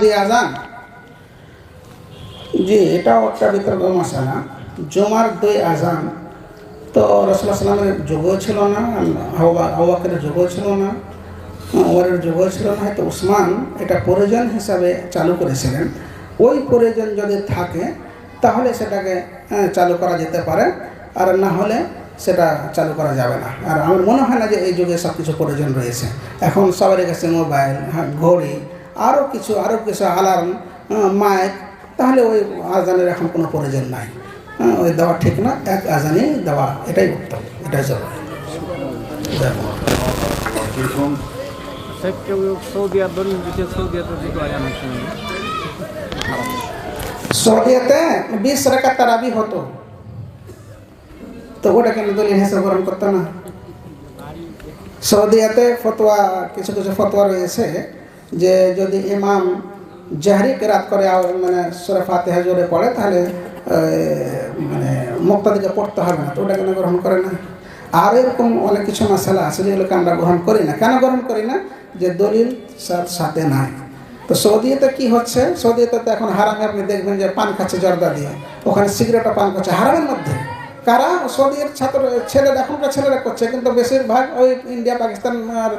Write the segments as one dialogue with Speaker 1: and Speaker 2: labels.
Speaker 1: দুই আজান, জি এটাও একটা বিতর্ক মশালা। জুমার দুই আজান তো রাসূলুল্লাহ সাল্লামের যুগও ছিল না, আবু বকরের যুগও ছিল না, ওমরের যুগও ছিল না, হয়তো উসমান এটা প্রয়োজন হিসাবে চালু করেছিলেন। ওই প্রয়োজন যদি থাকে তাহলে সেটাকে চালু করা যেতে পারে, আর না হলে সেটা চালু করা যাবে না। আর আমার মনে হয় না যে এই যুগে সব কিছু প্রয়োজন রয়েছে। এখন সবার কাছে মোবাইল, ঘড়ি, আরও কিছু অ্যালার্ম, মাইক, তাহলে ওই আজানের এখন কোনো প্রয়োজন নাই। ওই দেওয়া ঠিক না, এক আজানই দেওয়া এটাই উত্তম, এটাই জরুরি। সৌদিয়াতে 20 রাকাত তারাবি হতো, তো ওটা কেন দলিল হিসেবে গ্রহণ করতো না? সৌদিয়াতে ফতোয়া, কিছু ফতোয়া রয়েছে যে যদি ইমাম জাহরি কেরাত করে মানে সূরা ফাতিহা জোরে পড়ে তাহলে মানে মুক্তাদিকে পড়তে হবে না, তো ওটা কেন গ্রহণ করে না? আর এরকম অনেক কিছু মাসালা আছে যেগুলোকে আমরা গ্রহণ করি না। কেন গ্রহণ করি না? যে দলিল সাথে নাই। তো সৌদিতে কি হচ্ছে, সৌদিতে তো এখন হারামে আপনি দেখবেন যে পান খাচ্ছে জর্দা দিয়ে, ওখানে সিগারেটও পান করছে হারামের মধ্যে। কারা? সৌদির ছেলেরা, এখনকার ছেলেরা করছে, কিন্তু বেশিরভাগ ওই ইন্ডিয়া, পাকিস্তান আর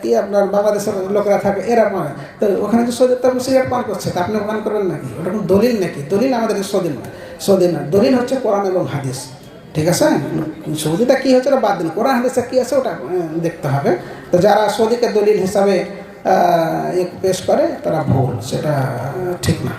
Speaker 1: কি আপনার বাংলাদেশের লোকেরা থাকে, এরা নয়। তো ওখানে যে সৌদিতে আপনি সিগারেট পান করছে, তা আপনি পান করবেন নাকি? ওটা কোনো দলিল নাকি? দলিল আমাদের সৌদি না, দলিল হচ্ছে কোরআন এবং হাদিস। ঠিক আছে, সৌদিটা কী হচ্ছে ওটা বাদ দিন, কোরআন হাদিসে কী আছে ওটা দেখতে হবে। তো যারা সৌদিকে দলিল হিসাবে পেশ করে তারা ভুল, সেটা ঠিক না।